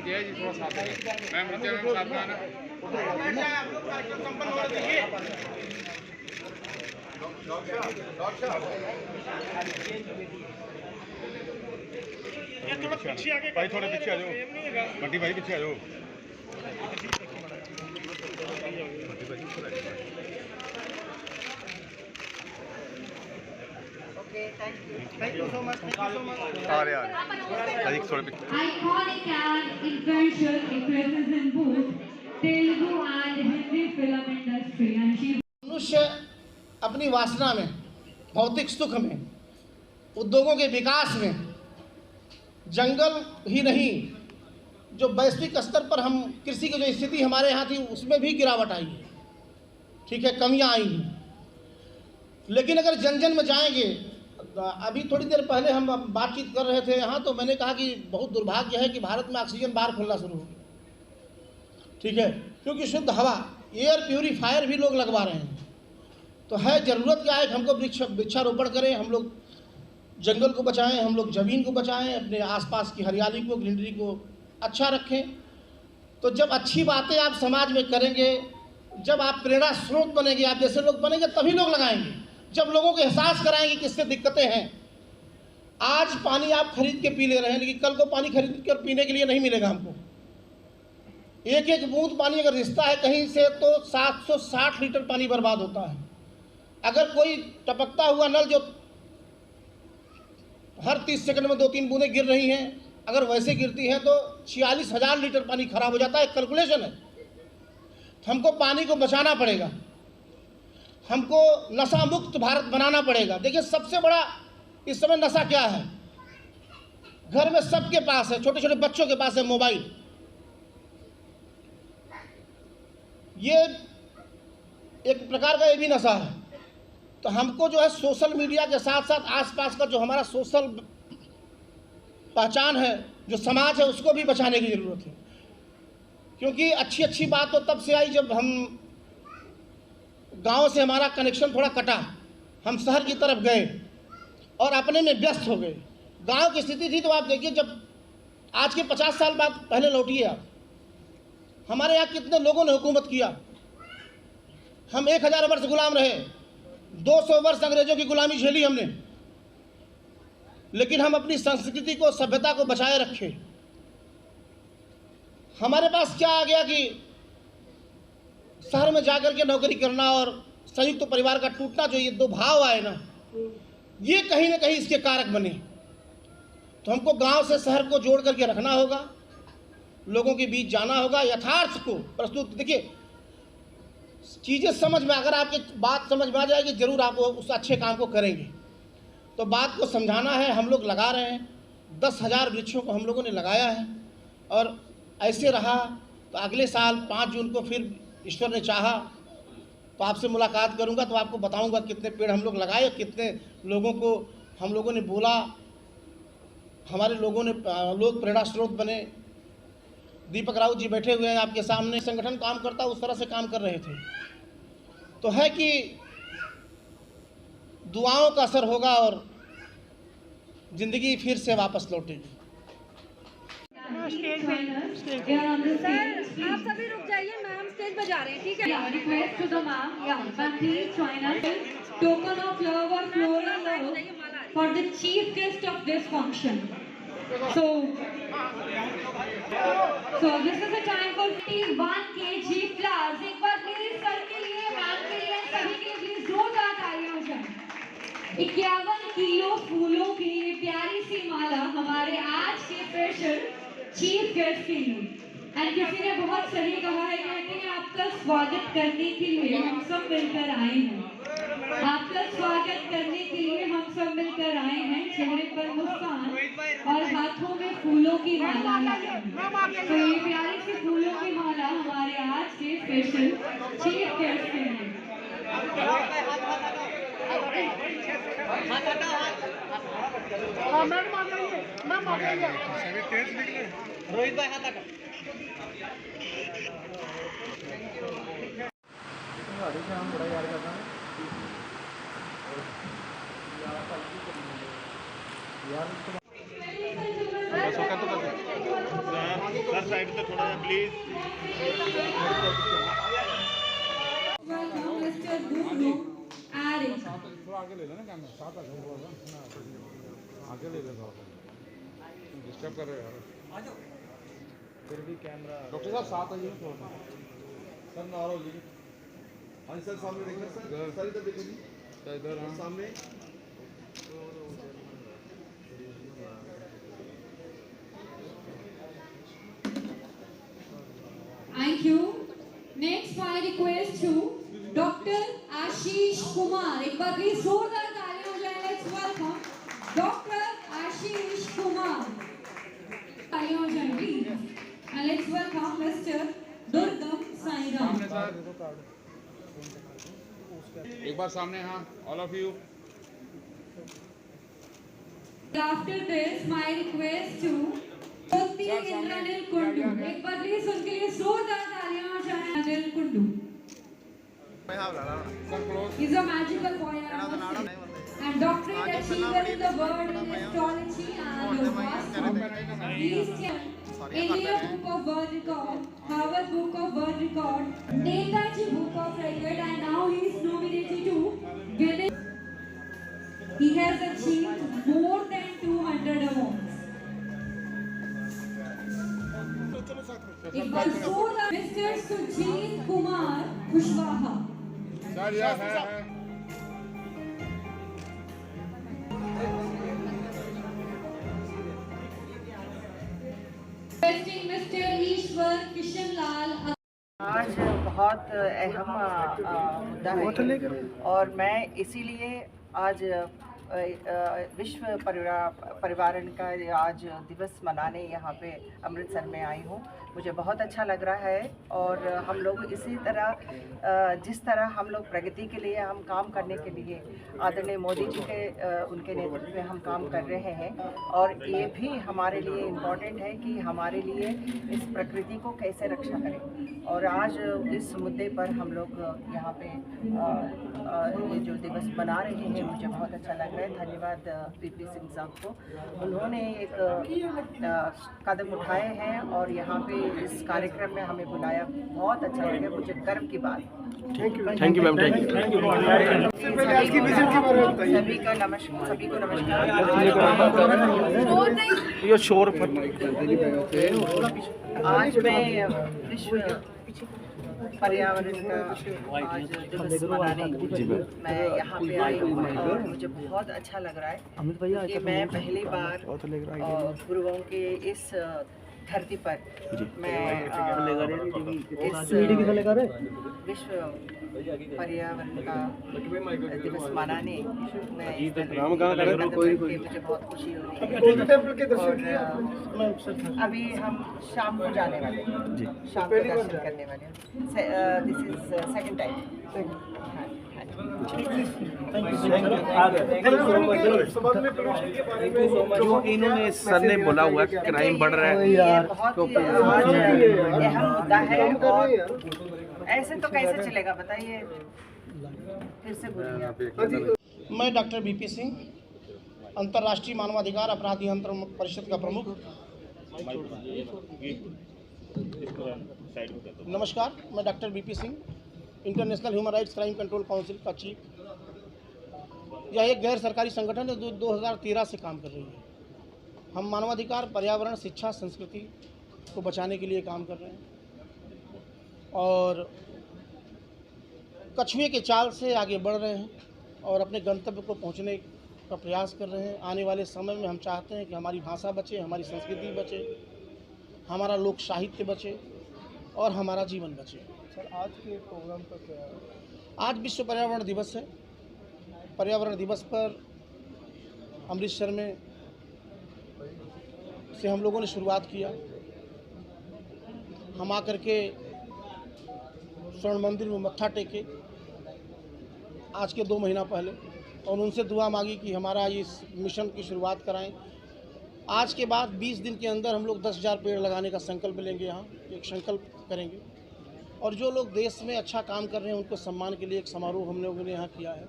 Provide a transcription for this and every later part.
जय जी थोड़ा साथ में मैम नीचे मैम साथ में आना। भाई थोड़े पीछे आ जाओ, बंटी भाई पीछे आ जाओ। Thank you so much. Iconic and influential actresses in both Telugu and Hindi film industry, and she. मनुष्य अपनी वासना में, भौतिक सुख में, उद्योगों के विकास में, जंगल ही नहीं, जो वैश्विक स्तर पर हम कृषि की जो स्थिति हमारे यहाँ थी उसमें भी गिरावट आई है, ठीक है, कमियाँ आई हैं। लेकिन अगर जन जन में जाएंगे, अभी थोड़ी देर पहले हम बातचीत कर रहे थे यहाँ, तो मैंने कहा कि बहुत दुर्भाग्य है कि भारत में ऑक्सीजन बार खुलना शुरू हो गया, ठीक है, क्योंकि शुद्ध हवा, एयर प्यूरीफायर भी लोग लगवा रहे हैं। तो है ज़रूरत क्या है कि हमको वृक्षारोपण करें, हम लोग जंगल को बचाएं, हम लोग ज़मीन को बचाएं, अपने आसपास की हरियाली को, ग्रीनरी को अच्छा रखें। तो जब अच्छी बातें आप समाज में करेंगे, जब आप प्रेरणा स्रोत बनेंगे, आप जैसे लोग बनेंगे, तभी लोग लगाएंगे। जब लोगों को एहसास कराएंगे किससे दिक्कतें हैं। आज पानी आप खरीद के पी ले रहे हैं, लेकिन कल को पानी खरीद कर पीने के लिए नहीं मिलेगा हमको। एक एक बूंद पानी अगर रिश्ता है कहीं से, तो 760 लीटर पानी बर्बाद होता है। अगर कोई टपकता हुआ नल जो हर 30 सेकंड में 2-3 बूंदें गिर रही हैं, अगर वैसे गिरती हैं तो 46,000 लीटर पानी खराब हो जाता है। कैलकुलेशन है। तो हमको पानी को बचाना पड़ेगा, हमको नशा मुक्त भारत बनाना पड़ेगा। देखिए सबसे बड़ा इस समय नशा क्या है, घर में सबके पास है, छोटे छोटे बच्चों के पास है मोबाइल। ये एक प्रकार का ये भी नशा है। तो हमको जो है सोशल मीडिया के साथ साथ आसपास का जो हमारा सोशल पहचान है, जो समाज है, उसको भी बचाने की ज़रूरत है। क्योंकि अच्छी अच्छी बात तो तब से आई जब हम गांव से हमारा कनेक्शन थोड़ा कटा, हम शहर की तरफ गए और अपने में व्यस्त हो गए। गांव की स्थिति थी तो आप देखिए, जब आज के 50 साल बाद पहले लौटिए आप, हमारे यहाँ कितने लोगों ने हुकूमत किया। हम 1000 वर्ष गुलाम रहे, 200 वर्ष अंग्रेजों की गुलामी झेली हमने, लेकिन हम अपनी संस्कृति को, सभ्यता को बचाए रखे। हमारे पास क्या आ गया कि शहर में जाकर के नौकरी करना और संयुक्त परिवार का टूटना, जो ये दो भाव आए ना, ये कहीं ना कहीं इसके कारक बने। तो हमको गांव से शहर को जोड़ करके रखना होगा, लोगों के बीच जाना होगा, यथार्थ को प्रस्तुत। देखिए चीज़ें समझ में, अगर आपकी बात समझ में आ जाएगी, जरूर आप उस अच्छे काम को करेंगे। तो बात को समझाना है। हम लोग लगा रहे हैं, 10,000 वृक्षों को हम लोगों ने लगाया है, और ऐसे रहा तो अगले साल 5 जून को फिर ईश्वर ने चाहा तो आपसे मुलाकात करूंगा, तो आपको बताऊंगा कितने पेड़ हम लोग लगाए, कितने लोगों को हम लोगों ने बोला, हमारे लोगों ने, लोग प्रेरणा स्रोत बने। दीपक राउत जी बैठे हुए हैं आपके सामने, संगठन काम करता उस तरह से काम कर रहे थे। तो है कि दुआओं का असर होगा और जिंदगी फिर से वापस लौटेगी। सर आप सभी रुक जाइए, मैम स्टेज पे जा रहे हैं, ठीक है? Request to the ma'am, ma'am please join us in token of love or floral love for the chief guest of this function. So this is the time for 1 kg flowers. एक बार please sir के लिए, ma'am के लिए, सभी के लिए please जोरदार तालियां हो जाए। 51 किलो फूलों की ये प्यारी सी माला हमारे आज के स्पेशल चीफ गेस्ट के लिए। एंड किसी ने बहुत सही कहा है, कहते हैं आपका स्वागत करने के लिए हम सब मिलकर आए हैं, आपका स्वागत करने के लिए हम सब मिलकर आए हैं। चेहरे पर मुस्कान और हाथों में फूलों की माला है। तो ये प्यारी सी फूलों की माला हमारे आज के स्पेशल चीफ गेस्ट के लिए। रोहित भाई हाथ सर साइड अंदर थोड़ा सा please. Welcome, Mr. Guru Ari. थोड़ा आगे ले लेना कैमरा, साथ आ जाओ थोड़ा सा, आगे ले ले थोड़ा, डिस्टर्ब कर रहे हो यार। आ जाओ फिर भी कैमरा। डॉक्टर साहब साथ आइए थोड़ा सा। सर नारो जी। हाँ सर सामने देखिए सर इधर देखिए जी। इधर हाँ सामने। Thank you. Next, my request to Dr. Ashish Kumar. एक बार प्लीज जोरदार तालियां हो जाए. Let's welcome Dr. Ashish Kumar. तालियां हो जाए please. And let's welcome Mr. Durgam Sairam. सामने सर, एक बार सामने हाँ, all of you. After this, my request to Jyoti Indranil Kundu. एक बार प्लीज उनके लिए जोरदार तालियां हो जाए. Indranil Kundu. Sir close. He's a magical boy and doctorate achiever in the world in astrology and he's India Book of World Record, Harvard Book of World Record, Netaji Book of Record, and now he is nominated to Guinness. He has achieved more than 200 awards. एक बार जोरदार Mr. Sujit Kumar Kushwaha. Sir यह है Presenting Mr. Ishwar Kishan Lal. आज बहुत अहम मुद्दा है और मैं इसीलिए आज विश्व परिवारण का आज दिवस मनाने यहाँ पे अमृतसर में आई हूँ। मुझे बहुत अच्छा लग रहा है और हम लोग इसी तरह जिस तरह हम लोग प्रगति के लिए हम काम करने के लिए आदरणीय मोदी जी के उनके नेतृत्व में हम काम कर रहे हैं और ये भी हमारे लिए इम्पोर्टेंट है कि हमारे लिए इस प्रकृति को कैसे रक्षा करें। और आज इस मुद्दे पर हम लोग यहाँ पे ये जो दिवस मना रहे हैं मुझे बहुत अच्छा लग रहा है। धन्यवाद पीपी सिंह साहब को, उन्होंने एक कदम उठाए हैं और यहाँ पे इस कार्यक्रम में हमें बुलाया, बहुत अच्छा लगा, मुझे गर्व की बात। Thank you ma'am, thank you. सभी को नमस्कार। ये शोर पर आज मैं विश्व पर्यावरण का आज दिवस मनाने मैं यहाँ पे आई हूँ और मुझे बहुत अच्छा लग रहा है कि मैं पहली बार गुरुओं के इस धरती पर मैं इस विश्व पर्यावरण का दिवस मनाने मैं मुझे बहुत खुशी हो रही है। अभी हम शाम को जाने वाले हैं, शाम को दर्शन करने वाले हैं। This is second time. जो इन्होंने सर ने बोला हुआ कि क्राइम बढ़ रहा है, बहुत ही आज अहम मुद्दा है और ऐसे तो कैसे चलेगा बताइए, फिर से बोलिए। मैं डॉक्टर बीपी सिंह, अंतर्राष्ट्रीय मानवाधिकार अपराध नियंत्रण परिषद का प्रमुख। नमस्कार, मैं doctor BP Singh, international human rights crime control council का चीफ। यह एक गैर सरकारी संगठन है जो 2013 से काम कर रही है। हम मानवाधिकार, पर्यावरण, शिक्षा, संस्कृति को बचाने के लिए काम कर रहे हैं और कछुए के चाल से आगे बढ़ रहे हैं और अपने गंतव्य को पहुंचने का प्रयास कर रहे हैं। आने वाले समय में हम चाहते हैं कि हमारी भाषा बचे, हमारी संस्कृति बचे, हमारा लोक साहित्य बचे और हमारा जीवन बचे। सर, आज के प्रोग्राम का क्या है? आज विश्व पर्यावरण दिवस है। पर्यावरण दिवस पर अमृतसर में से हम लोगों ने शुरुआत किया। हम आकर के स्वर्ण मंदिर में मत्था टेके आज के 2 महीना पहले और उनसे दुआ मांगी कि हमारा इस मिशन की शुरुआत कराएं। आज के बाद 20 दिन के अंदर हम लोग 10,000 पेड़ लगाने का संकल्प लेंगे। यहाँ एक संकल्प करेंगे और जो लोग देश में अच्छा काम कर रहे हैं उनको सम्मान के लिए एक समारोह हम लोगों ने यहाँ किया है।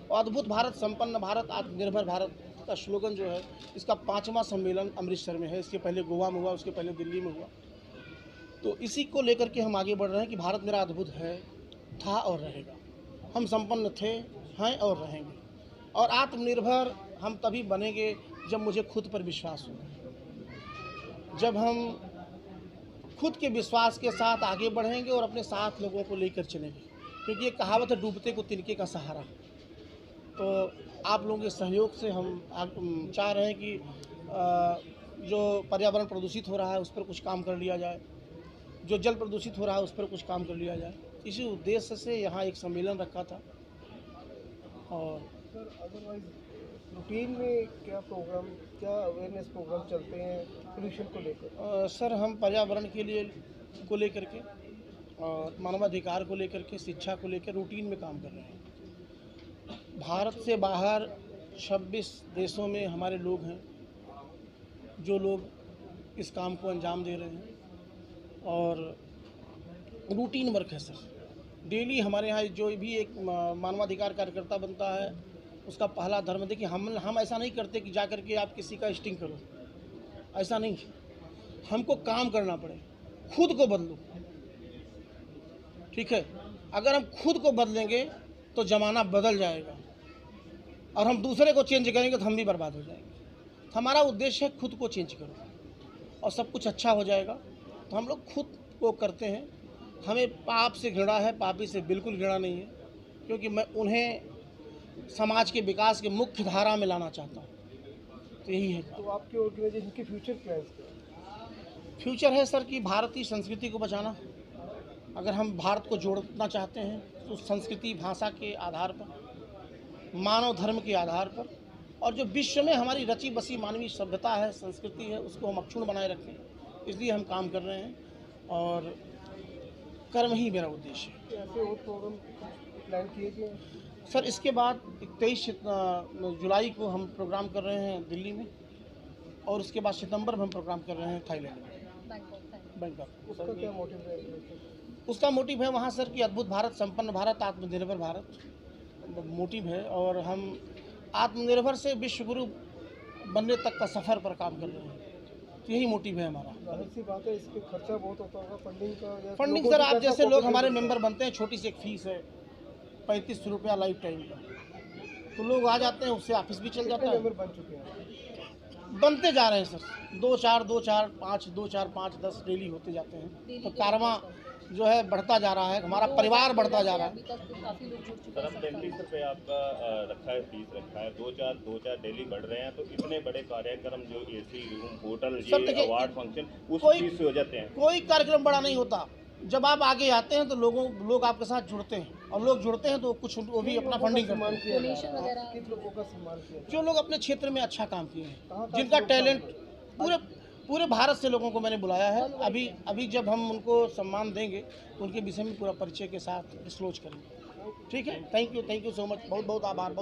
और अद्भुत भारत, संपन्न भारत, आत्मनिर्भर भारत का स्लोगन जो है, इसका 5वां सम्मेलन अमृतसर में है। इसके पहले गोवा में हुआ, उसके पहले दिल्ली में हुआ तो इसी को लेकर के हम आगे बढ़ रहे हैं कि भारत मेरा अद्भुत है, था और रहेगा। हम संपन्न थे, हैं और रहेंगे। और आत्मनिर्भर हम तभी बनेंगे जब मुझे खुद पर विश्वास होगा, जब हम खुद के विश्वास के साथ आगे बढ़ेंगे और अपने साथ लोगों को लेकर चलेंगे। क्योंकि ये कहावत है, डूबते को तिनके का सहारा। तो आप लोगों के सहयोग से हम चाह रहे हैं कि जो पर्यावरण प्रदूषित हो रहा है उस पर कुछ काम कर लिया जाए, जो जल प्रदूषित हो रहा है उस पर कुछ काम कर लिया जाए। इसी उद्देश्य से यहाँ एक सम्मेलन रखा था। और सर अदरवाइज रूटीन में क्या प्रोग्राम, क्या अवेयरनेस प्रोग्राम चलते हैं पोल्यूशन को लेकर? सर हम पर्यावरण के लिए को लेकर के और मानवाधिकार को लेकर के, शिक्षा को लेकर रूटीन में काम कर रहे हैं। भारत से बाहर 26 देशों में हमारे लोग हैं जो लोग इस काम को अंजाम दे रहे हैं और रूटीन वर्क है सर। डेली हमारे यहाँ जो भी एक मानवाधिकार कार्यकर्ता बनता है उसका पहला धर्म, देखिए हम ऐसा नहीं करते कि जा कर के आप किसी का स्टिंग करो, ऐसा नहीं। हमको काम करना पड़े, खुद को बदलो, ठीक है। अगर हम खुद को बदलेंगे तो ज़माना बदल जाएगा और हम दूसरे को चेंज करेंगे तो हम भी बर्बाद हो जाएंगे। तो हमारा उद्देश्य है खुद को चेंज करो और सब कुछ अच्छा हो जाएगा। तो हम लोग खुद को करते हैं। हमें पाप से घृणा है, पापी से बिल्कुल घृणा नहीं है, क्योंकि मैं उन्हें समाज के विकास के मुख्य धारा में लाना चाहता हूँ। तो यही है। तो आपके ऑर्गेनाइजेशन के फ्यूचर प्लान्स क्या? फ्यूचर है सर कि भारतीय संस्कृति को बचाना। अगर हम भारत को जोड़ना चाहते हैं तो संस्कृति, भाषा के आधार पर, मानव धर्म के आधार पर, और जो विश्व में हमारी रची बसी मानवीय सभ्यता है, संस्कृति है, उसको हम अक्षुण्ण बनाए रखें। इसलिए हम काम कर रहे हैं और कर्म ही मेरा उद्देश्य है। ऐसे और प्रोग्राम प्लान किए गए? सर इसके बाद 23 जुलाई को हम प्रोग्राम कर रहे हैं दिल्ली में, और उसके बाद सितंबर में हम प्रोग्राम कर रहे हैं थाईलैंड में, बैंकॉक। उसका क्या मोटिव है? उसका मोटिव है वहाँ सर कि अद्भुत भारत, संपन्न भारत, आत्मनिर्भर भारत मोटिव है। और हम आत्मनिर्भर से विश्व गुरु बनने तक का सफ़र पर काम कर रहे हैं। तो यही मोटिव है हमारा। जाहिर सी बात है, इसके खर्चा बहुत होता होगा फंडिंग का। फंडिंग सर, आप जैसे लोग हमारे मेंबर बनते हैं, छोटी सी एक फीस है 35 रुपया लाइफ टाइम का, तो लोग आ जाते हैं, उससे ऑफिस भी चल जाता है। मेंबर बन चुके हैं? बनते जा रहे हैं सर, 2 4 2 4 5 2 4 5 10 डेली होते जाते हैं। तो कारवां जो है बढ़ता जा रहा है, हमारा परिवार बढ़ता जा रहा है। सर अब 33 रुपये आपका रखा है, फीस रखा है, 2 4 डेली बढ़ रहे हैं, तो इतने बड़े कार्यक्रम जो एसी रूम, होटल, ये अवार्ड फंक्शन उस फीस से हो जाते हैं? कोई कार्यक्रम बड़ा नहीं होता। जब आप आगे आते हैं तो लोग आपके साथ जुड़ते हैं, और लोग जुड़ते हैं तो कुछ वो भी अपना फंडिंग करते हैं। किन लोगों का सम्मान किया? जो लोग अपने क्षेत्र में अच्छा काम किए हैं, जिनका टैलेंट, पूरे भारत से लोगों को मैंने बुलाया है। अभी जब हम उनको सम्मान देंगे उनके विषय में पूरा परिचय के साथ डिस्क्लोज करेंगे। ठीक है, थैंक यू सो मच, बहुत बहुत आभार।